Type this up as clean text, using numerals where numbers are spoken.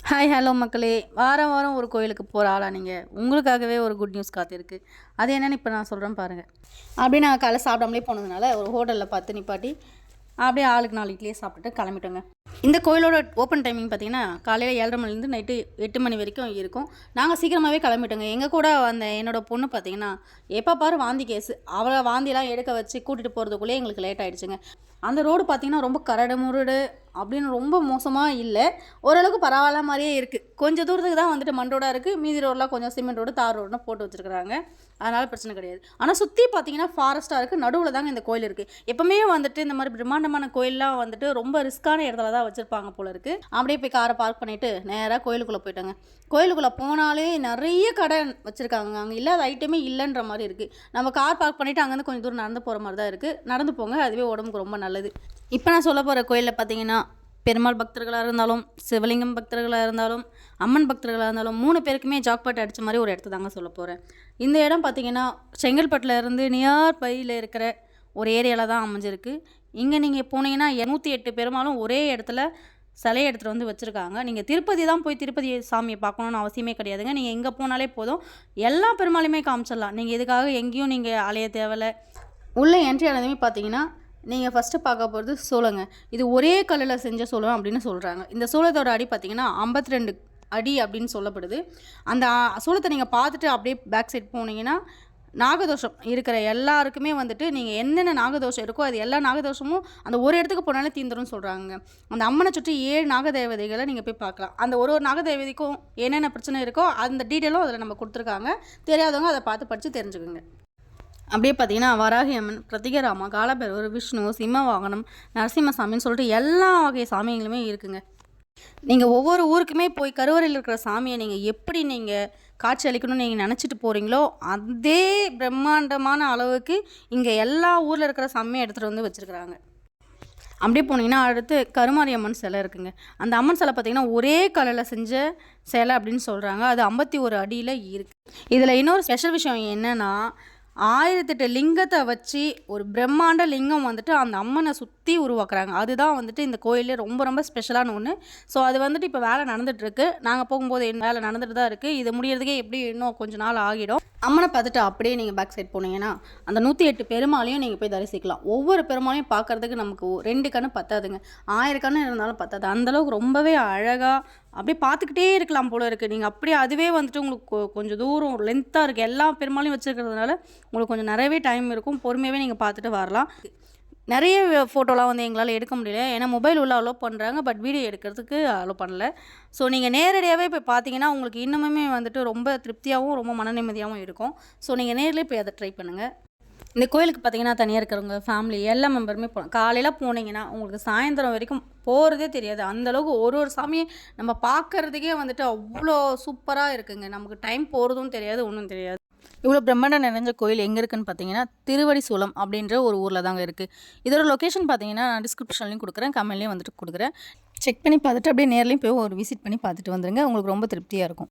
Hi hello மக்களே, வாரம் வாரம் ஒரு கோயிலுக்கு போகிற ஆளா நீங்கள்? உங்களுக்காகவே ஒரு குட் நியூஸ் காத்திருக்கு. அது என்னென்னு இப்போ நான் சொல்கிறேன் பாருங்கள். அப்படியே நான் காலைல சாப்பிடாமலே போனதுனால ஒரு ஹோட்டலில் பார்த்து நிப்பாட்டி அப்படியே ஆளுக்கு 4 இட்லியே சாப்பிட்டுட்டு கிளம்பிட்டோங்க. இந்த கோயிலோட ஓப்பன் டைமிங் பார்த்தீங்கன்னா காலையில் 7:30 மணிலேருந்து நைட்டு 8 மணி வரைக்கும் இருக்கும். நாங்கள் சீக்கிரமாகவே கிளம்பிட்டோங்க. எங்கள் கூட அந்த என்னோட பொண்ணு பார்த்தீங்கன்னா எப்போ பாரு வாந்தி கேஸு. அவளை வாந்திலாம் எடுக்க வச்சு கூட்டிகிட்டு போகிறதுக்குள்ளே எங்களுக்கு லேட் ஆகிடுச்சுங்க. அந்த ரோடு பார்த்திங்கன்னா ரொம்ப கரடு முரடு அப்படின்னு ரொம்ப மோசமாக இல்லை, ஓரளவுக்கு பரவாயில்ல மாதிரியே இருக்குது. கொஞ்சம் தூரத்துக்கு தான் வந்துட்டு மண் ரோடாக இருக்குது, மீதி ரோடெலாம் கொஞ்சம் சிமெண்ட் ரோடு தார் ரோடுன்னு போட்டு வச்சுருக்குறாங்க. அதனால் பிரச்சனை கிடையாது. ஆனால் சுற்றி பார்த்திங்கன்னா ஃபாரஸ்ட்டாக இருக்குது, நடுவில் தாங்க இந்த கோயில் இருக்குது. எப்போவுமே வந்துட்டு இந்த மாதிரி பிரம்மாண்டமான கோயிலெலாம் வந்துட்டு ரொம்ப ரிஸ்க்கான இடத்துல தான் வச்சுருப்பாங்க போல இருக்குது. அப்படியே போய் காரை பார்க் பண்ணிவிட்டு நேராக கோயிலுக்குள்ளே போயிட்டாங்க. கோயிலுக்குள்ளே போனாலே நிறைய கடை வச்சுருக்காங்க, அங்கே இல்லாத ஐட்டமே இல்லைன்ற மாதிரி இருக்குது. நம்ம கார் பார்க் பண்ணிவிட்டு அங்கேருந்து கொஞ்சம் தூரம் நடந்து போகிற மாதிரி தான் இருக்குது. நடந்து போங்க, அதுவே உடம்புக்கு ரொம்ப நல்லது. இப்போ நான் சொல்ல போகிற கோயிலில் பார்த்தீங்கன்னா பெருமாள் பக்தர்களாக இருந்தாலும், சிவலிங்கம் பக்தர்களாக இருந்தாலும், அம்மன் பக்தர்களாக இருந்தாலும் 3 பேருக்குமே ஜாக்பாட் அடித்த மாதிரி ஒரு இடத்த தாங்க சொல்ல போகிறேன். இந்த இடம் பார்த்திங்கன்னா செங்கல்பட்டில் இருந்து நியர் பையில் இருக்கிற ஒரு ஏரியாவில் தான் அமைஞ்சிருக்கு. இங்கே நீங்கள் போனீங்கன்னா 108 பெருமாளும் ஒரே இடத்துல சிலையை எடுத்துகிட்டு வந்து வச்சுருக்காங்க. நீங்கள் திருப்பதி தான் போய் திருப்பதி சாமியை பார்க்கணுன்னு அவசியமே கிடையாதுங்க. நீங்கள் எங்கே போனாலே போதும், எல்லா பெருமாளையுமே காமிச்சிடலாம். நீங்கள் இதுக்காக எங்கேயும் நீங்கள் அலைய தேவையில்லை. உள்ளே என்ட்ரி ஆனதுமே பார்த்தீங்கன்னா நீங்கள் ஃபஸ்ட்டு பார்க்க போகிறது சூளங்க. இது ஒரே கல்லில் செஞ்ச சூளம் அப்படின்னு சொல்கிறாங்க. இந்த சூளத்தோட அடி பார்த்திங்கன்னா 52 அடி அப்படின்னு சொல்லப்படுது. அந்த சூளத்தை நீங்கள் பார்த்துட்டு அப்படியே பேக் சைட் போனீங்கன்னா நாகதோஷம் இருக்கிற எல்லாருக்குமே வந்துட்டு நீங்கள் என்னென்ன நாகதோஷம் இருக்கோ அது எல்லா நாகதோஷமும் அந்த ஒரு இடத்துக்கு போனாலே தீந்துரும்னு சொல்கிறாங்க. அந்த அம்மனை சுற்றி 7 நாகதேவதைகளை நீங்கள் போய் பார்க்கலாம். அந்த ஒரு நாகதேவதைக்கும் என்னென்ன பிரச்சனை இருக்கோ அந்த டீட்டெயிலும் அதில் நம்ம கொடுத்துருக்காங்க. தெரியாதவங்க அதை பார்த்து படித்து தெரிஞ்சுக்கோங்க. அப்படியே பார்த்தீங்கன்னா வராகி அம்மன், பிரத்திகராமா, காலபைரவர், விஷ்ணு, சிம்ம வாகனம், நரசிம்மசாமின்னு சொல்லிட்டு எல்லா வகை சாமிகளுமே இருக்குங்க. நீங்கள் ஒவ்வொரு ஊருக்குமே போய் கருவறையில் இருக்கிற சாமியை நீங்கள் எப்படி நீங்கள் காட்சி அளிக்கணும்னு நீங்கள் நினச்சிட்டு போகிறீங்களோ அதே பிரம்மாண்டமான அளவுக்கு இங்கே எல்லா ஊரில் இருக்கிற சாமியை எடுத்துகிட்டு வந்து வச்சுருக்குறாங்க. அப்படியே போனீங்கன்னா அடுத்து கருமாரி அம்மன் சிலை இருக்குங்க. அந்த அம்மன் சிலை பார்த்திங்கன்னா ஒரே கல்லில் செஞ்ச சிலை அப்படின்னு சொல்கிறாங்க. அது 51 அடியில் இருக்குது. இதில் இன்னொரு ஸ்பெஷல் விஷயம் என்னென்னா 1008 லிங்கத்தை வச்சு ஒரு பிரம்மாண்ட லிங்கம் வந்துட்டு அந்த அம்மனை சுற்றி உருவாக்குறாங்க. அதுதான் வந்துட்டு இந்த கோயிலே ரொம்ப ரொம்ப ஸ்பெஷலான ஒன்று. ஸோ அது வந்துட்டு இப்போ வேலை நடந்துகிட்ருக்கு. நாங்கள் போகும்போது வேலை நடந்துட்டு தான் இருக்குது. இது முடியறதுக்கே எப்படி இன்னும் கொஞ்சம் நாள் ஆகிடும். அம்மனை பார்த்துட்டு அப்படியே நீங்கள் பேக் சைட் போனீங்கன்னா அந்த 108 பெருமாளையும் நீங்கள் போய் தரிசிக்கலாம். ஒவ்வொரு பெருமாளையும் பார்க்குறதுக்கு நமக்கு 2 கண்ணு பத்தாதுங்க, 1000 கண்ணு இருந்தாலும் பத்தாது. அந்தளவுக்கு ரொம்பவே அழகாக அப்படியே பார்த்துக்கிட்டே இருக்கலாம் போல இருக்குது. நீங்கள் அப்படியே அதுவே வந்துட்டு உங்களுக்கு கொஞ்சம் தூரம் லென்த்தாக இருக்குது. எல்லா பெருமாளையும் வச்சுருக்கிறதுனால உங்களுக்கு கொஞ்சம் நிறையவே டைம் இருக்கும். பொறுமையாகவே நீங்கள் பார்த்துட்டு வரலாம். நிறைய ஃபோட்டோலாம் வந்து எங்களால் எடுக்க முடியல, ஏன்னா மொபைல் உள்ள அலோவ் பண்ணுறாங்க, பட் வீடியோ எடுக்கிறதுக்கு அலோவ் பண்ணல. ஸோ நீங்கள் நேரடியாகவே போய் பார்த்தீங்கன்னா உங்களுக்கு இன்னுமே வந்துட்டு ரொம்ப திருப்தியாகவும் ரொம்ப மன நிம்மதியாகவும் இருக்கும். ஸோ நீங்கள் நேரிலே போய் அதை ட்ரை பண்ணுங்கள். இந்த கோயிலுக்கு பார்த்தீங்கன்னா தனியாக இருக்கிறவங்க ஃபேமிலி எல்லா மெம்பருமே போகலாம். காலையில் போனீங்கன்னா உங்களுக்கு சாயந்தரம் வரைக்கும் போகிறதே தெரியாது. அந்தளவுக்கு ஒரு ஒரு சாமியை நம்ம பார்க்குறதுக்கே வந்துட்டு அவ்வளோ சூப்பராக இருக்குங்க. நமக்கு டைம் போகிறதும் தெரியாது, ஒன்றும் தெரியாது. இவ்வளோ பிரம்மாண்டம் நிறைஞ்ச கோயில் எங்கே இருக்குதுன்னு பார்த்தீங்கன்னா திருவடிசூலம் அப்படின்ற ஒரு ஊரில் தாங்க இருக்குது. இதோட லொக்கேஷன் பார்த்தீங்கன்னா நான் டிஸ்கிரிப்ஷன்லையும் கொடுக்குறேன், கமெண்ட்லேயும் வந்துட்டு கொடுக்குறேன். செக் பண்ணி பார்த்துட்டு அப்படியே நேர்லேயும் போய் ஒரு விசிட் பண்ணி பார்த்துட்டு வந்துடுங்க. உங்களுக்கு ரொம்ப திருப்தியாக இருக்கும்.